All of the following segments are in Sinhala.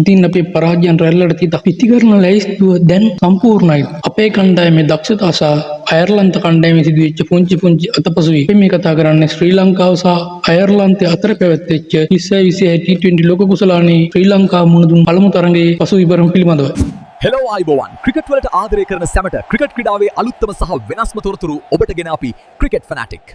ඉතින් අපේ පරාජයන් රැල්ලට තිත පිටිකරන ලැයිස්තුව දැන් සම්පූර්ණයි. අපේ කණ්ඩායමේ දක්ෂතා සහ අයර්ලන්ත කණ්ඩායමේ සිදුවෙච්ච පුංචි අතපසුවීම්. මේ කතා කරන්නේ ශ්‍රී ලංකාව සහ අයර්ලන්තය අතර පැවැත්වෙච්ච 2020 T20 ලෝක කුසලානේ ශ්‍රී ලංකාව මුහුණ දුන් පළමු තරඟයේ පසු විවරම් පිළිබඳව. හෙලෝ අයිබෝවන් ක්‍රිකට් වලට ආදරය කරන සැමට ක්‍රිකට් ක්‍රීඩාවේ අලුත්ම සහ වෙනස්ම තොරතුරු ඔබට ගෙන අපි ක්‍රිකට් ෆැනාටික්.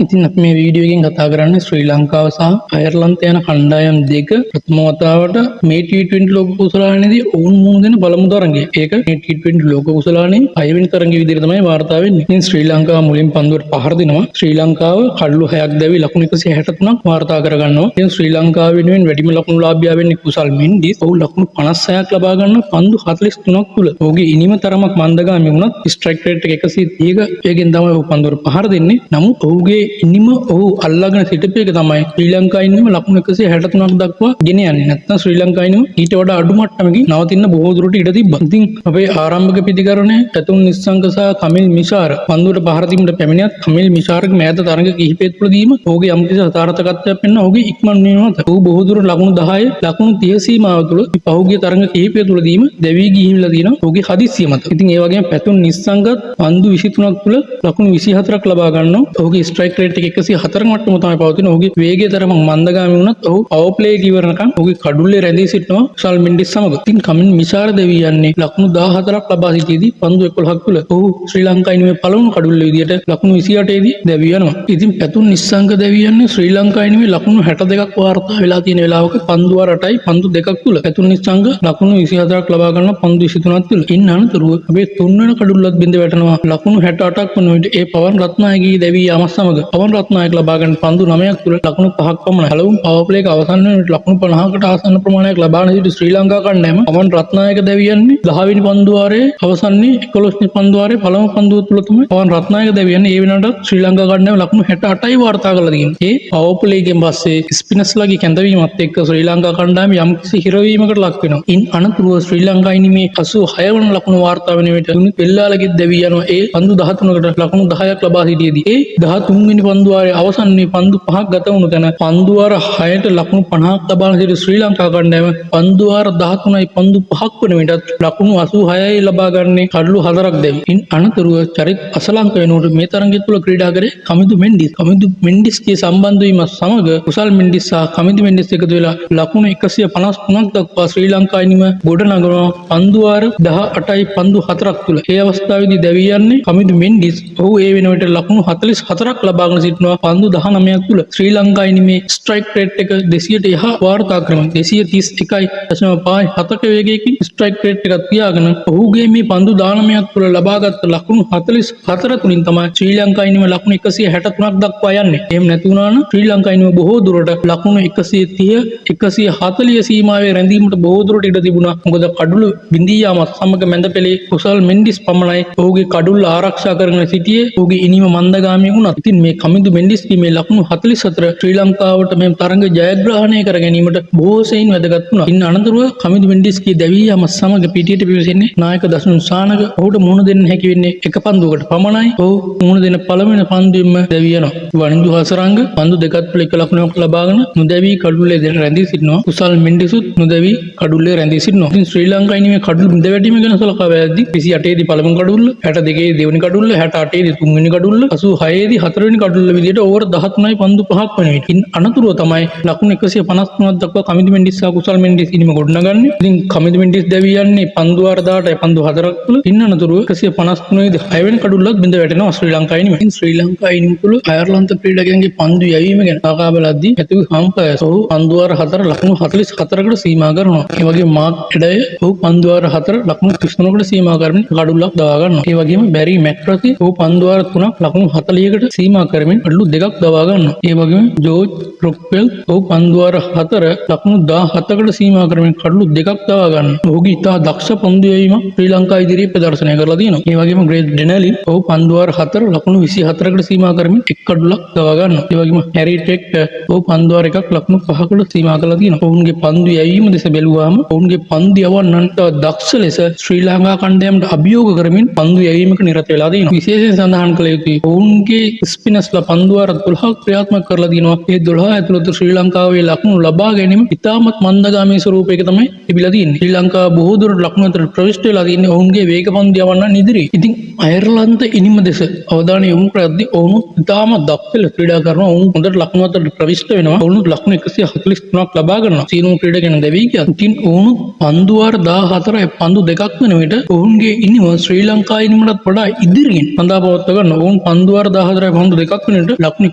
ඉතින් අපි මේ වීඩියෝ එකෙන් කතා කරන්නේ ශ්‍රී ලංකාව සහ අයර්ලන්තය යන කණ්ඩායම් දෙක ප්‍රථම වතාවට මේ T20 ලෝක කුසලානේදී ඔවුන් මුහුණ දෙන පළමු තරඟය. ඒක මේ T20 ලෝක කුසලානේ 6 වෙනි තරඟය විදිහට තමයි වාර්තා වෙන්නේ. ඉතින් ශ්‍රී ලංකාව මුලින් පන්දුවට පහර දෙනවා. ශ්‍රී ලංකාව කඩලු 6ක් දැවි ලකුණු 163ක් වාර්තා කරගන්නවා. ඉතින් ශ්‍රී ලංකාව වෙනුවෙන් වැඩිම ලකුණු ලාභියා වෙන්නේ කුසල් මෙන්ඩිස්. ඔහු ලකුණු 56ක් ලබා ගන්න පන්දු 43ක් තුල. ඔහුගේ ඉනිම තරමක් මන්දගාමී වුණත් ස්ට්‍රයික් රේට් එක 130ක වේගෙන් තමයි ඔහු පන්දුවට පහර දෙන්නේ. නමුත් ඔහුගේ ඉනිම ඔහු අල්ලාගෙන සිටපු එක තමයි ශ්‍රී ලංකාව ඉන්නම ලකුණු 163ක් දක්වා ගෙන යන්නේ. නැත්නම් ශ්‍රී ලංකාව ඉන්නම ඊට වඩා අඩු මට්ටමකින් නවතින්න බොහෝ දුරට ඉඩ තිබ්බා. ඉතින් අපේ ආරම්භක පිටිකරණය පැතුම් නිස්සංක සහ කමිල් මිෂාර පන්දුවට පහර දීමට පැමිණියත් කමිල් මිෂාරගේ මෑත තරඟ කිහිපයක් තුළදීම ඔහුගේ යම්කිසි අසාර්ථකත්වයක් පෙන්න ඔහුගේ ඉක්මන් වීම මත ඔහු බොහෝ දුර ලකුණු 10 ලකුණු 30 සීමාව තුළ පහුගිය තරඟ කිහිපය තුළදීම දැවී ගිහිල්ලා තියෙනවා ඔහුගේ හදිස්සිය මත. ඉතින් ඒ වගේම පැතුම් නිස්සංකත් පන්දු 23ක් තුළ ලකුණු 24ක් ලබා ගන්නවා. ඔහුගේ ස්ට්‍රයික් රේට් එක 104 මට්ටම තමයි පවතින. ඔහුගේ වේගය තරමක් මන්දගාමී වුණත් ඔහු පවර් ප්ලේ එක ඉවරනකම් ඔහුගේ කඩුල්ලේ රැඳී සිටිනවා කුසල් මෙන්ඩිස් සමග. ඉතින් කමිල් මිෂාර දෙවී යන්නේ ලකුණු 14ක් ලබා සිටියේදී පන්දු 11ක් තුළ ඔහු ශ්‍රී ලංකාවේ ඉන්නේ පළමු කඩුල්ලේ විදියට ලකුණු 28 දී දැවී යනවා. ඉතින් පැතුම් නිස්සංක දෙවී යන්නේ ශ්‍රී ලංකාවේ ඉන්නේ ලකුණු 62ක් වාර්තා වෙලා තියෙන වෙලාවක පන්දු 8යි පන්දු 2ක් තුළ පැතුම් නිස්සංක ලකුණු 24ක් ලබා ගන්න පන්දු 23ක් තුළ. ඉන්න අනතුරුව අපේ තුන්වෙනි කඩුල්ලත් බිඳ වැටෙනවා ලකුණු 68ක් වන විට ඒ පවන් රත්නායකගේ දැවී යාම සමග පවන් රත්නායක ලබා ගන්න පන්දු 9ක් තුළ ලකුණු 5ක් පමණ. හැලවුම් පවර් ප්ලේ එක අවසන් වෙන විට ලකුණු 50කට ආසන්න ප්‍රමාණයක් ලබාන සිටි ශ්‍රී ලංකා කණ්ඩායම පවන් රත්නායක දැවී යන්නේ 10 වෙනි පන්දු වාරයේ අවසන්නේ 11 වෙනි පන්දු වාරයේ පළමු පන්දුව තුළ තමයි පවන් රත්නායක දැවී යන්නේ. ඒ වෙනකොට ශ්‍රී ලංකා කණ්ඩායම ලකුණු 68යි වාර්තා කරලා තියෙනවා. ඒ පවර් ප්ලේ එකෙන් පස්සේ ස්පිනර්ස්ලාගේ කැඳවීමත් එක්ක ශ්‍රී ලංකා කණ්ඩායම යම්කිසි හිරවීමකට ලක් වෙනවා. ඉන් අනතුරුව ශ්‍රී ලංකා ඉනිමේ 86 වන ලකුණු වාර්තා වෙන විට තුනි පෙල්ලාලගේ දැවී යනවා. ඒ පන්දු 13කට ලකුණු 10ක් ලබා සිටියේදී ඒ 13 වෙනි පන්දු වාරයේ අවසන්නේ පන්දු 5ක් ගත වුණු තැන පන්දු වාර 6ට ලකුණු 50ක් ලබාන සිටි ශ්‍රී ලංකා කණ්ඩායම පන්දු වාර 13යි පන්දු 5ක් වන විටත් ලකුණු 86යි ලබා ගන්නේ කඩලු 4ක් දැවි. ඉන් අනතුරුව චරිත අසලංක වෙනුවට මේ තරඟය තුළ ක්‍රීඩා කරේ කමිදු මෙන්ඩිස්. කමිදු මෙන්ඩිස්ගේ සම්බන්ධ වීම සමග කුසල් මෙන්ඩිස් සහ කමිදු මෙන්ඩිස් එකතු වෙලා ලකුණු 153ක් දක්වා ශ්‍රී ලංකා ඉනිම ගොඩනගනවා පන්දු වාර 18යි පන්දු 4ක් තුළ. ඒ අවස්ථාවේදී දැවී යන්නේ කමිදු මෙන්ඩිස්. ඔහු ඒ වෙනුවට ලකුණු 44ක් ලබාගෙන සිටිනවා පන්දු 19ක් තුළ. ශ්‍රී ලංකා ඉනිමේ ස්ට්‍රයික් රේට් එක 200ට එහා වාර්තා කරනවා. 231.7ක වේගයකින් ස්ට්‍රයික් රේට් එකක් තියාගෙන ඔහුගේ මේ පන්දු 19ක් තුළ ලබාගත් ලකුණු 44 තුලින් තමයි ශ්‍රී ලංකා ඉනිම ලකුණු 163ක් දක්වා යන්නේ. එහෙම නැති වුණා නම් ශ්‍රී ලංකා ඉනිම බොහෝ දුරට ලකුණු 130 140 සීමාවේ රැඳීමට බොහෝ දුරට ඉඩ තිබුණා. මොකද කඩුළු බිඳී යාමත් සමග මැද පෙළේ කුසල් මෙන්ඩිස් පමණයි ඔහුගේ කඩුල්ල ආරක්ෂා කරගෙන සිටියේ. ඔහුගේ ඉනිම මන්දගාමී වුණා. ඉතින් මේ කමිදු මෙන්ඩිස්ගේ මේ ලකුණු 44 ශ්‍රී ලංකාවට මේ තරඟ ජයග්‍රහණය කර ගැනීමට බොහෝ සෙයින් වැදගත් වුණා. ඉන් අනතුරුව කමිදු මෙන්ඩිස්ගේ දැවී යාම සමග පිටියට පිවිසෙන්නේ නායක දසුන් සානක. ඔහුට මුහුණ දෙන්න හැකි වෙන්නේ එක පන්දුවකට පමණයි. ඔහු මුහුණ දෙන පළවෙනි පන්දුවෙම දැවී යනවා. වනින්දු හසරංග පන්දු දෙකත් තුළ එක ලකුණක් ලබාගෙන නොදැවී කඩුල්ලේ රැඳී සිටිනවා. කුසල් මෙන්ඩිසුත් නොදැවී කඩුල්ලේ රැඳී සිටිනවා. ඉතින් ශ්‍රී ලංකා ඉනිමේ කඩුළු බිඳ වැටීම ගැන සලකා බැලද්දී 28 දී පළවෙනි කඩුල්ල, 62 දී දෙවෙනි කඩුල්ල, 68 දී තුන්වෙනි කඩුල්ල, 86 දී හතරවෙනි කඩුල්ල විදිහට ඕවර් 13යි පන්දු 5ක් වන විට. ඉන් අනතුරුව තමයි ලකුණු 153ක් දක්වා කමිදු මෙන්ඩිස් සහ කුසල් මෙන්ඩිස් ඉනිම ගොඩනගන්නේ. ඉතින් කමිදු මෙන්ඩිස් දැවී යන්නේ පන්දු වාර 18යි පන්දු 4ක් තුළ. ඉන් අනතුරුව 153 දී 6 වෙනි කඩුල්ලත් බිඳ වැටෙනවා ශ්‍රී ලංකා ඉනිම. ඉතින් ශ්‍රී ලංකා ඉනිම තුළ අයර්ලන්ත ක්‍රීඩකයන්ගේ පන්දු යැවීම ගැන සලකා බලද්දී ඇතුළු හම්පයස් ඔහු පන්දු වාර 4 ලකුණු 44කට සීමා කරනවා. ඒ වගේම මාක් එඩය ඔහු පන්දු වාර 4 ලකුණු 33කට සීමා කරමින් කඩුල්ලක් දවා ගන්නවා. ඒ වගේම බැරි මැක්රසි ඔහු පන්දු වාර 3ක් ලකුණු 40කට සීමා කරමින් කඩුළු 2ක් දවා ගන්නවා. ඒ වගේම ජෝර්ජ් රොක්වෙල් ඔහු පන්දු වාර 4 ලකුණු 17කට සීමා කරමින් කඩුළු 2ක් දවා ගන්නවා. ඔහුගේ ඉතා දක්ෂ පන්දු යැවීම ශ්‍රී ලංකා ඉදිරියේ ප්‍රදර්ශනය කරලා තියෙනවා. ඒ වගේම ග්‍රේට් ඩෙනලි ඔහු පන්දු වාර 4 ලකුණු 24කට සීමා කරමින් එක් කඩුල්ලක් දවා ගන්නවා. ඒ වගේම හැරි ටෙක්ටර් ඔහු පන්දු වාර 1ක් ලකුණු 5කට සීමා කරලා තියෙනවා. ඔවුන්ගේ පන්දු යැවීම දෙස බැලුවාම ඔවුන්ගේ පන්දු යවන්නන්ට දක්ෂ ලෙස ශ්‍රී ලංකා කණ්ඩායමට අභියෝග කරමින් පන්දු යැවීමක නිරත වෙලා තියෙනවා. විශේෂයෙන් සඳහන් කළ යුතුයි ඔවුන්ගේ ස්පිනර්ස් ස්පිනර්ස්ලා පන්දු වාර 12ක් ක්‍රියාත්මක කරලා දිනවා. ඒ 12 ඇතුළත ශ්‍රී ලංකාවේ ලකුණු ලබා ගැනීම ඉතාමත් මන්දගාමී ස්වරූපයක තමයි තිබිලා තියෙන්නේ. ශ්‍රී ලංකාව බොහෝ දුරට ලකුණු අතර ප්‍රවිෂ්ඨ වෙලා තියෙන්නේ ඔවුන්ගේ වේග පන්දු යවන්න ඉදිරියේ. ඉතින් අයර්ලන්ත ඉනිම දෙස අවධානය යොමු කරද්දී ඔවුන් ඉතාමත් දක්ෂ ලෙස ක්‍රීඩා කරනවා. ඔවුන් හොඳට ලකුණු අතර ප්‍රවිෂ්ඨ වෙනවා. ඔවුන් ලකුණු 143ක් ලබා ගන්නවා. සීනුම ක්‍රීඩකයන් දෙවි කියත්. ඉතින් ඔවුන් පන්දු වාර 14යි පන්දු දෙකක් වෙන විට ඔවුන්ගේ ඉනිම ශ්‍රී ලංකා ඉනිමටත් වඩා ඉදිරියෙන් සඳහා පවත්වා ගන්න. ඔවුන් පන්දු වාර 14යි පන්දු දෙකක් වෙන විට ලකුණු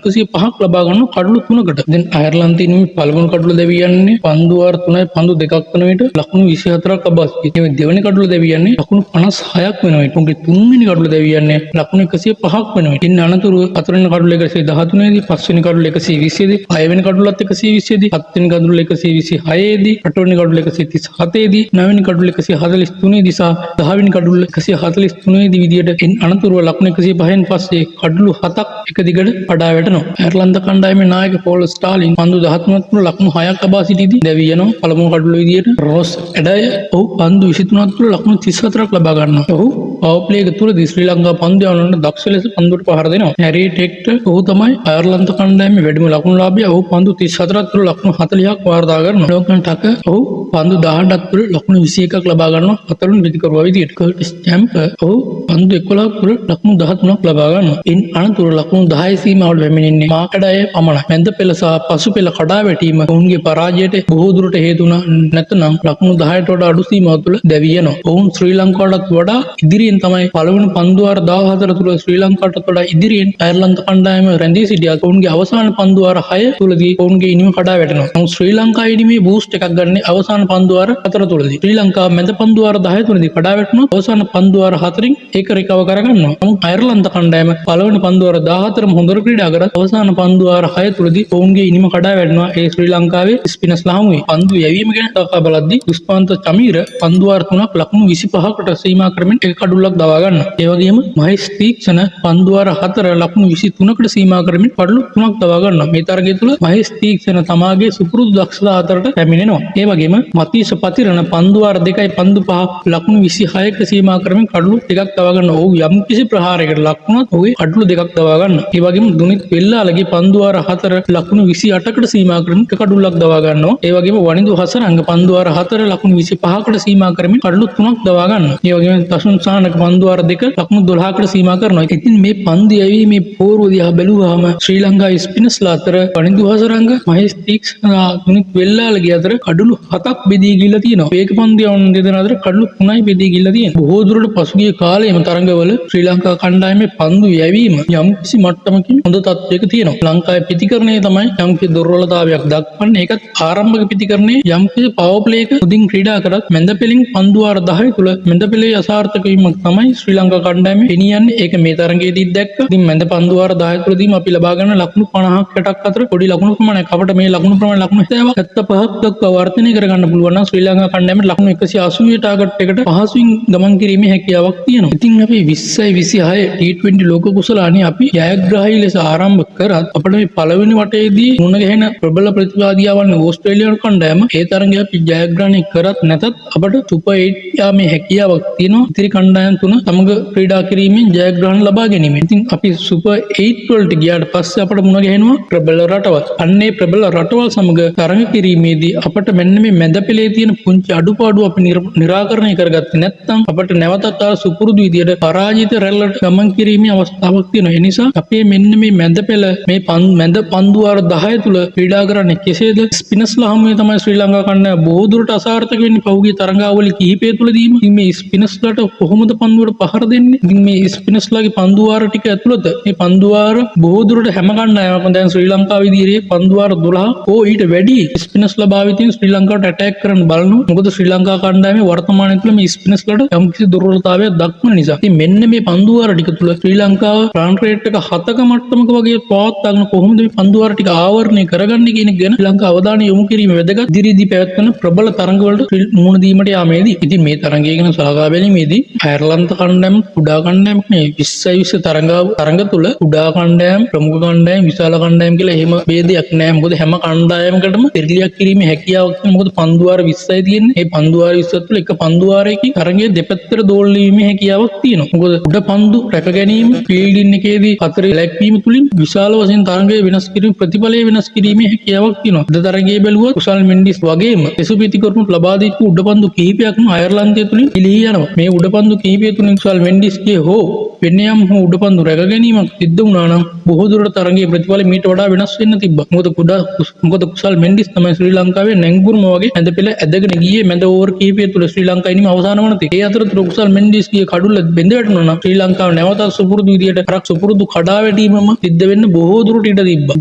105ක් ලබා ගන්න කඩලු 3කට. දැන් අයර්ලන්ත ඉනිම පළවෙනි කඩලු දෙවියන්නේ පන්දු වාර 3යි පන්දු දෙකක් වෙන විට ලකුණු 24ක් ලබා සිටිනවා. දෙවෙනි කඩලු දෙවියන්නේ ලකුණු 56ක් වෙන විට උන්ගේ තුන්වෙනි කඩලු දෙවියන්නේ ලකුණු 105ක් වෙන විට. ඉන්න අනතුරු හතරවෙනි කඩලු 113 දී, පස්වෙනි කඩලු 120 දී, හයවෙනි කඩලුත් 120 දී, හත්වෙනි කඩලු 126 දී, අටවෙනි කඩලු 137 දී, නවවෙනි කඩලු 143 දී සහ 10වෙනි කඩලු 143 දී විදියට අනතුරුව ලකුණු 105න් පස්සේ කඩලු 7ක් එක දිගට කඩා වැටෙනවා. අයර්ලන්ත කණ්ඩායමේ නායක පෝල් ස්ටාලින් පන්දු 13ක් තුළ ලකුණු 6ක් ලබා සිටිදී දැවී යනවා. පළමු කඩලු විදියට රොස් ඇඩය ඔහු පන්දු 23ක් තුළ ලකුණු 34ක් ලබා ගන්නවා. ඔහු පවර් ප්ලේ එක තුළදී ශ්‍රී ලංකා පන්දු යවන්නට දක්ෂ ලෙස පන්දුවට පහර දෙනවා. හැරි ටෙක්ටර් ඔහු තමයි අයර්ලන්ත කණ්ඩායමේ වැඩිම ලකුණු ලාභියා. ඔහු පන්දු 34ක් තුළ ලකුණු 40ක් වාර්තා කරනවා. ලෝකන් ටක ඔහු පන්දු 18ක් තුළ ලකුණු 21ක් ලබා ගන්නවා. හතරවෙනි පිටිකරුවා විදියට. කර්ටිස් චැම්පර් ඔහු පන්දු 11ක් තුළ ලකුණු 13ක් ලබා ගන්නවා. ඉන් අනතුරු ලකුණු 10 සීමාවට පැමිණෙන්නේ මාකඩය පමණයි. මැද පෙළ සහ පසු පෙළ කඩා වැටීම ඔවුන්ගේ පරාජයට බොහෝ දුරට හේතු වුණා. නැත්නම් ලකුණු 10ට වඩා අඩු සීමාව තුළ දැවී යනවා. ඔවුන් ශ්‍රී ලංකාවටත් වඩා ඉදිරියෙන් තමයි පළවෙනි පන්දු වාර 14 තුළ ශ්‍රී ලංකාවටත් වඩා ඉදිරියෙන් අයර්ලන්ත කණ්ඩායම රැඳී සිටියා. ඔවුන්ගේ අවසාන පන්දු වාර 6 තුළදී ඔවුන්ගේ ඉනිම කඩා වැටෙනවා. නමුත් ශ්‍රී ලංකා ඉනිමේ බූස්ට් එකක් ගන්න අවසාන පන්දු වාර 4 තුළදී. ශ්‍රී ලංකාව මැද පන්දු වාර 10 තුළදී කඩා වැටුණා. අවසාන පන්දු වාර 4න් ඒක රිකවර් කරගන්නවා. නමුත් අයර්ලන්ත කණ්ඩායම පළවෙනි පන්දු වාර 14ම හොඳට ක්‍රීඩා කරත් අවසාන පන්දු වාර 6 තුළදී ඔවුන්ගේ ඉනිම කඩා වැටෙනවා. ඒ ශ්‍රී ලංකාවේ ස්පිනර්ස්ලා හමුවේ. පන්දු යැවීම ගැන කතා බලද්දී දුෂ්පන්ත චමීර පන්දු වාර 3ක් ලකුණු 25කට සීමා කරමින් එක කඩුල්ලක් දවා ගන්නවා. ඒ වගේම මහේෂ් තීක්ෂණ පන්දු වාර 4 ලකුණු 23කට සීමා කරමින් කඩලු 3ක් දවා ගන්නවා. මේ තරගය තුළ මහේෂ් තීක්ෂණ තමාගේ සුපුරුදු දක්ෂතා අතරට පැමිණෙනවා. ඒ වගේම මතීෂ පතිරණ පන්දු වාර 2යි පන්දු 5 ලකුණු 26කට සීමා කරමින් කඩලු 2ක් දවා ගන්නවා. ඔහු යම් කිසි ප්‍රහාරයකට ලක් වුණොත් ඔහුගේ කඩලු 2ක් දවා ගන්නවා. ඒ වගේම දුනිත් වෙල්ලාලගේ පන්දු වාර 4 ලකුණු 28කට සීමා කරමින් එක කඩුල්ලක් දවා ගන්නවා. ඒ වගේම වනිදු හසරංග පන්දු වාර 4 ලකුණු 25කට සීමා කරමින් කඩලු 3ක් දවා ගන්නවා. ඒ වගේම තසුන් සානක පන්දු වාර 2 ලකුණු 12කට සීමා කරනවා. ඉතින් මේ පන්දු යැවීමේ පෝරුව දිහා බැලුවාම ශ්‍රී ලංකා ස්පිනර්ස්ලා අතර වනිදු හසරංග, මහේෂ් තීක්ෂණ, දුනිත් වෙල්ලාලගේ අතර කඩලු 7ක් බෙදී ගිහිල්ලා තියෙනවා. වේග පන්දු යවන දෙදෙනා අතර කඩලු 3යි බෙදී ගිහිල්ලා තියෙනවා. බොහෝ දුරට පසුගිය කාලයේම තරඟවල ශ්‍රී ලංකා කණ්ඩායමේ පන්දු යැවීම යම්කිසි මට්ටමකින් හොඳ තත්ත්වයක තියෙනවා. ලංකාවේ පිතිකරණය තමයි යම්කිසි දුර්වලතාවයක් දක්වන්නේ. ඒකත් ආරම්භක පිතිකරණයේ යම්කිසි පවර් ප්ලේ එක උදින් ක්‍රීඩා කරත් මැද පෙළින් පන්දු වාර 10 තුළ මැද පෙළේ අසාර්ථක වීමක් තමයි ශ්‍රී ලංකා කණ්ඩායමේ ගෙනියන්නේ. ඒක මේ තරඟයේදී දැක්කා. ඉතින් මැද පන්දු වාර 10 තුළදීම අපි ලබා ගන්න ලකුණු 50ක් 60ක් අතර පොඩි ලකුණු ප්‍රමාණයක් අපිට මේ ලකුණු ප්‍රමාණය ලකුණු 75ක් දක්වා වර්ධනය කරගන්න පුළුවන් නම් ශ්‍රී ලංකා කණ්ඩායමේ ලකුණු 180 ටාගට් එකට පහසුවෙන් ගමන් කිරීමේ හැකියාවක් තියෙනවා. ඉතින් අපි 20යි 26 T20 ලෝක කුසලානේ අපි ජයග්‍රාහී ලෙස ආරම්භ කරත් අපිට මේ පළවෙනි වටේදී මුණ ගැහෙන ප්‍රබල ප්‍රතිවාදියා වන්නේ ඕස්ට්‍රේලියානු කණ්ඩායම. ඒ තරඟය අපි ජයග්‍රහණය කරත් නැතත් අපිට සුපර් 8 යාමේ හැකියාවක් තියෙනවා. ඉතිරි කණ්ඩායම් තුන සමග ක්‍රීඩා කිරීමෙන් ජයග්‍රහණ ලබා ගැනීම. ඉතින් අපි සුපර් 8 වලට ගියාට පස්සේ අපිට මුණ ගැහෙනවා ප්‍රබල රටවල්. අන්නේ ප්‍රබල රටවල් සමග තරඟ කිරීමේදී අපිට මෙන්න මේ මැද පෙළේ තියෙන පුංචි අඩුපාඩු අපි निराකරණය කරගත්තේ නැත්නම් අපිට නැවතත් ආ සුපුරුදු විදියට පරාජිත රැල්ලට ගමන් කිරීමේ අවස්ථාවක් තියෙනවා. ඒ නිසා අපේ මෙන්න මේ මැද පෙළ මේ මැද පන්දු වාර 10 තුල ක්‍රීඩා කරන්නේ කෙසේද? ස්පිනර්ස්ලා හමුවේ තමයි ශ්‍රී ලංකා කණ්ඩායම බොහෝ දුරට අසාර්ථක වෙන්නේ පහුගිය තරඟාවලි කිහිපය තුලදීම. ඉතින් මේ ස්පිනර්ස්ලාට කොහොමද පන්දුවට පහර දෙන්නේ? ඉතින් මේ ස්පිනර්ස්ලාගේ පන්දු වාර ටික ඇතුළත මේ පන්දු වාර බොහෝ දුරට හැම කණ්ඩායමක්ම දැන් ශ්‍රී ලංකාවේ ඉදිරියේ පන්දු වාර 12 ඊට වැඩි ස්පිනර්ස්ලා භාවිතයෙන් ශ්‍රී ලංකාවට ඇටැක් කරන්න බලනවා. මොකද ශ්‍රී ලංකා කණ්ඩායමේ වර්තමානයේ තුල මේ ස්පිනර්ස්ලාට යම්කිසි දුර්වලතාවයක් දක්වන නිසා. ඉතින් මෙන්න මේ පන්දු වාර ටික තුල ශ්‍රී ලංකාව රන් රේට් එක 7ක මට්ටමක වගේ පවත්වාගෙන කොහොමද මේ පන්දු වාර ටික ආවරණය කරගන්නේ කියන එක ගැන ශ්‍රී ලංකාව අවධානය යොමු කිරීම වැදගත්. ඉදිරියේදී පැවැත්වෙන ප්‍රබල තරඟවලට මුහුණ දීමට යාමේදී. ඉතින් මේ තරඟය ගැන සලකා බැලීමේදී අයර්ලන්ත කණ්ඩායම කුඩා කණ්ඩායමක් නෙවෙයි 20 තරඟ තුල කුඩා කණ්ඩායම් ප්‍රමුඛ කණ්ඩායම් විශාල කණ්ඩායම් කියලා එහෙම ભેදයක් නැහැ. මොකද හැම කණ්ඩායමකටම පෙරලියක් කිරීමේ හැකියාවක් තියෙනවා. මොකද පන්දු වාර 20යි තියෙන්නේ. ඒ පන්දු වාර 20 තුළ එක පන්දු වාරයකින් තරඟයේ දෙපැත්තට දෝලණීමේ හැකියාවක් තියෙනවා. මොකද උඩ පන්දු රැක ගැනීම ෆීල්ඩින් එකේදී අතරේ ලැක්වීම තුලින් විශාල වශයෙන් තරඟයේ වෙනස් කිරීම ප්‍රතිඵලය වෙනස් කිරීමේ හැකියාවක් තියෙනවා. අද තරඟයේ බැලුවොත් කුසල් මෙන්ඩිස් වගේම එසුපිතිකරුණු ලබා දීපු උඩපන්දු කිහිපයක්ම අයර්ලන්තය තුලින් පිළිහි යනවා. මේ උඩපන්දු කිහිපය තුලින් කුසල් මෙන්ඩිස්ගේ හෝ වෙන යම් උඩපන්දු රැක ගැනීමක් සිද්ධ වුණා නම් බොහෝ දුරට තරඟයේ ප්‍රතිඵල මීට වඩා වෙනස් වෙන්න තිබ්බා. මොකද කුසල් මෙන්ඩිස් තමයි ශ්‍රී ලංකාවේ නැංගුරුම වගේ ඇඳ පෙළ ඇදගෙන ගියේ මැද ඕවර් කිහිපය තුල ශ්‍රී ලංකාව ඉනිම අවසාන වනතේ. ඒ අතරතුර කුසල් මෙන්ඩිස්ගේ කඩුල්ල බෙඳ වැටුණා නම් ශ්‍රී ලංකාව නැවතත් සුපුරුදු විදියට අරක් සුපුරුදු කඩා වැටීමම සිද්ධ වෙන්න බොහෝ දුරට ඉඩ තිබ්බා.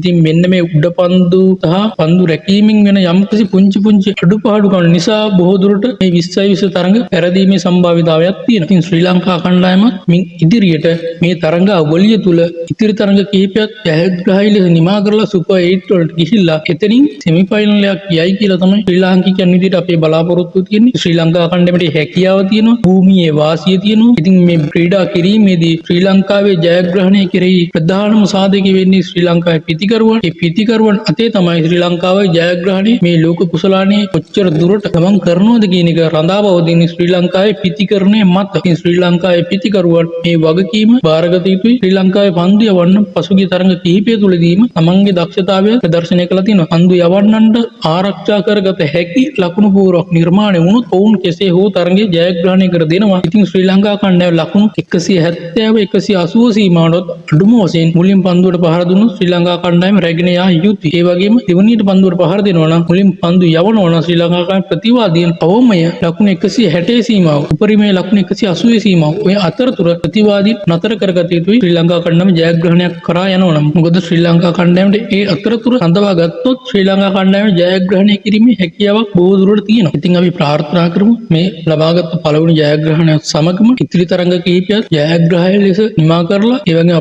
ඉතින් මෙන්න මේ උඩපන්දු සහ පන්දු රැකීමෙන් වෙන යම්කිසි පුංචි අඩුපාඩුකම් නිසා බොහෝ දුරට මේ 20 තරඟ පැරදීමේ සම්භාවිතාවයක් තියෙනවා. ඉතින් ශ්‍රී ලංකා කණ්ඩායම මින් ඉදිරියට මේ තරඟ අවලිය තුල ඉතිරි තරඟ කිහිපයක් ජයග්‍රහී ලෙස නිමා කරලා සුපර් 8 වලට ගිහිල්ලා එතනින් සෙමි ෆයිනල් එකක් යයි කියලා තමයි ශ්‍රී ලාංකිකයන් විදිහට අපේ බලාපොරොත්තුව තියෙන්නේ. ශ්‍රී ලංකා කණ්ඩායමට හැකියාව තියෙනවා, භූමියේ වාසිය තියෙනවා. ඉතින් මේ ක්‍රීඩා කිරීමේදී ශ්‍රී ලංකාවේ ජයග්‍රහණය කෙරෙහි ප්‍රධානම සාධකය වෙන්නේ ශ්‍රී ලංකාවේ පිතිකරුවන්. ඒ පිතිකරුවන් අතේ තමයි ශ්‍රී ලංකාවේ ජයග්‍රහණය මේ ලෝක කුසලානේ කොච්චර දුරට ගමන් කරනවද කියන එක රඳා පවතින ශ්‍රී ලංකාවේ පිතිකරණය මත. ඉතින් ශ්‍රී ලංකාවේ පිතිකරුවන් මේ වගකීම බාරගත යුතුයි. ශ්‍රී ලංකාවේ පන්දු යවන්න පසුගිය තරඟ කිහිපය තුලදීම තමන්ගේ දක්ෂතාවය ප්‍රදර්ශනය කළා තියෙනවා. පන්දු යවන්නන්ට ආරක්ෂා කරගත හැකි ලකුණු පුවරක් නිර්මාණය වුණොත් ඔවුන් කෙසේ හෝ තරඟයේ ජයග්‍රහණය කර දෙනවා. ඉතින් ශ්‍රී ලංකා කණ්ඩායම ලකුණු 170 180 සීමාවට අඩුම වශයෙන් මුලින් පන්දුවට පහර දුන්නොත් ශ්‍රී ලංකා කණ්ඩායම රැගෙන යා යුතුයි. ඒ වගේම දෙවනියට පන්දුවට පහර දෙනවා නම් මුලින් පන්දු යවනවා නම් ශ්‍රී ලංකා කණ්ඩායම ප්‍රතිවාදීන් අවමය ලකුණු 160 සීමාව උපරිමයේ ලකුණු 180 සීමාව ඔය අතරතුර ප්‍රතිවාදීන් නතර කරගත යුතුයි. ශ්‍රී ලංකා කණ්ඩායම ජයග්‍රහණයක් කරා යනවා නම් මොකද ශ්‍රී ලංකා කණ්ඩායමට ඒ අතරතුර සඳවා ගත්තොත් ශ්‍රී ලංකා කණ්ඩායම ජයග්‍රහණය කිරීමේ හැකියාවක් බොහෝ දුරට තියෙනවා. ඉතින් අපි ප්‍රාර්ථනා කරමු මේ ලබාගත් පළවෙනි ජයග්‍රහණයත් සමගම ඉතිරි තරඟ කිහිපයක් ජයග්‍රහය ලෙස නිමා කරලා ඒ වගේම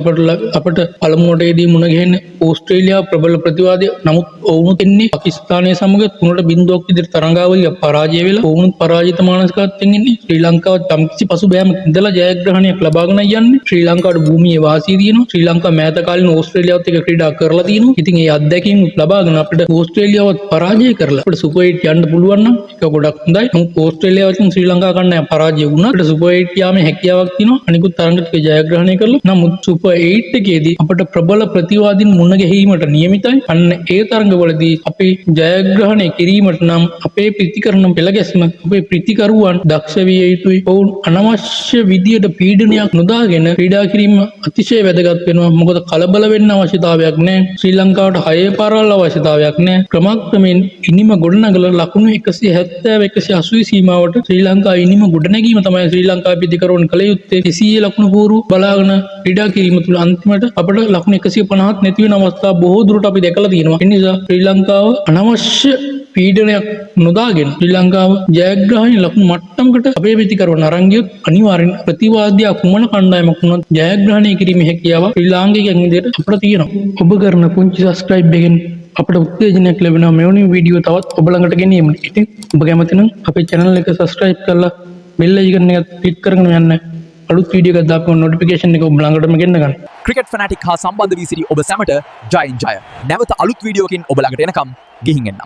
අපට පළමුවටදී මුණ ගැහෙන ඕස්ට්‍රේලියාව ප්‍රබල ප්‍රතිවාදය. නමුත් ඔවුන් එන්නේ පාකිස්තානය සමග 3-0ක් විදිහට තරඟාවලිය පරාජය වෙලා ඔවුන් පරාජිත මානසිකත්වයෙන් ඉන්නේ. ශ්‍රී ලංකාව යම්කිසි පසුබෑමක් ඉඳලා ජයග්‍රහණයක් ලබාගෙන යන්නේ. ශ්‍රී ලංකාවට භූමියේ වාසිය තියෙනවා. ශ්‍රී ලංකාව මෑත කාලින ඕස්ට්‍රේලියාවත් එක්ක ක්‍රීඩා කරලා තියෙනවා. ඉතින් ඒ අත්දැකීම් ලබාගෙන අපිට ඕස්ට්‍රේලියාවත් පරාජය කරලා අපිට සුපර් 8 යන්න පුළුවන් නම් ඒක ගොඩක් හොඳයි. නමුත් ඕස්ට්‍රේලියාවෙන් ශ්‍රී ලංකා කණ්ඩායම පරාජය වුණා. අපිට සුපර් 8 යාමේ හැකියාවක් තියෙනවා. අනිකුත් තරඟ ටික ජයග්‍රහණය කරලා. නමුත් සුපර් 8 එකේදී අපිට ප්‍රබල ප්‍රතිවාදීන් මුණ ගැහිීමට නියමිතයි. අන්න ඒ තරඟවලදී අපි ජයග්‍රහණය කිරීමට නම් අපේ ප්‍රතිකරණ පෙළ ගැස්ම අපේ ප්‍රතිකරුවන් දක්ෂ විය යුතුයි. ඔවුන් අනවශ්‍ය විදියට පීඩනයක් නොදාගෙන ක්‍රීඩා කිරීම අතිශය වැදගත් වෙනවා. මොකද කලබල වෙන්න අවශ්‍යතාවයක් නැහැ. ශ්‍රී ලංකාවට 6 පාරවල් අවශ්‍යතාවයක් නැහැ. ක්‍රමක්‍රමයෙන් ඉනිම ගොඩනගලා ලකුණු 170 180 සීමාවට ශ්‍රී ලංකාව ඉනිම ගොඩනැගීම තමයි ශ්‍රී ලංකාව පිතිකරුවන් කළ යුත්තේ. 100 ලකුණු පුරු බලාගෙන ක්‍රීඩා කිරීම තුළ අන්තිමට අපට ලකුණු 150ක් නැති වෙන අවස්ථා බොහෝ දුරට අපි දැකලා තියෙනවා. ඒ නිසා ශ්‍රී ලංකාව අනවශ්‍ය පීඩනයක් නොදාගෙන ශ්‍රී ලංකාව ජයග්‍රහණය ලකුණු මට්ටමකට අපේ පිතිකරුවන් අරන් ගියොත් අනිවාර්යෙන් ප්‍රතිවාදියා කුමන කණ්ඩායමක් වුණත් ජයග්‍රහණය කිරීමේ හැකියාව ශ්‍රී ලාංකිකයන් විදිහට අපිට තියෙනවා. ඔබ කරන පුංචි සබ්ස්ක්‍රයිබ් එකෙන් අපට උත්තේජනයක් ලැබෙනවා මෙවැනි වීඩියෝ තවත් ඔබ ළඟට ගෙනීමට. ඉතින් ඔබ කැමති නම් අපේ channel එක subscribe කරලා bell icon එක click කරගෙන යන්න. අලුත් වීඩියෝ එකක් දාපුවම notification එක ඔබ ළඟටම ගෙන්න ගන්න. ක්‍රිකට් ෆැනටික් හා සම්බන්ධ වී සිටි ඔබ සැමට ජයෙන් ජය. නැවත අලුත් වීඩියෝකින් ඔබ ළඟට එනකම් ගිහින් එන්න.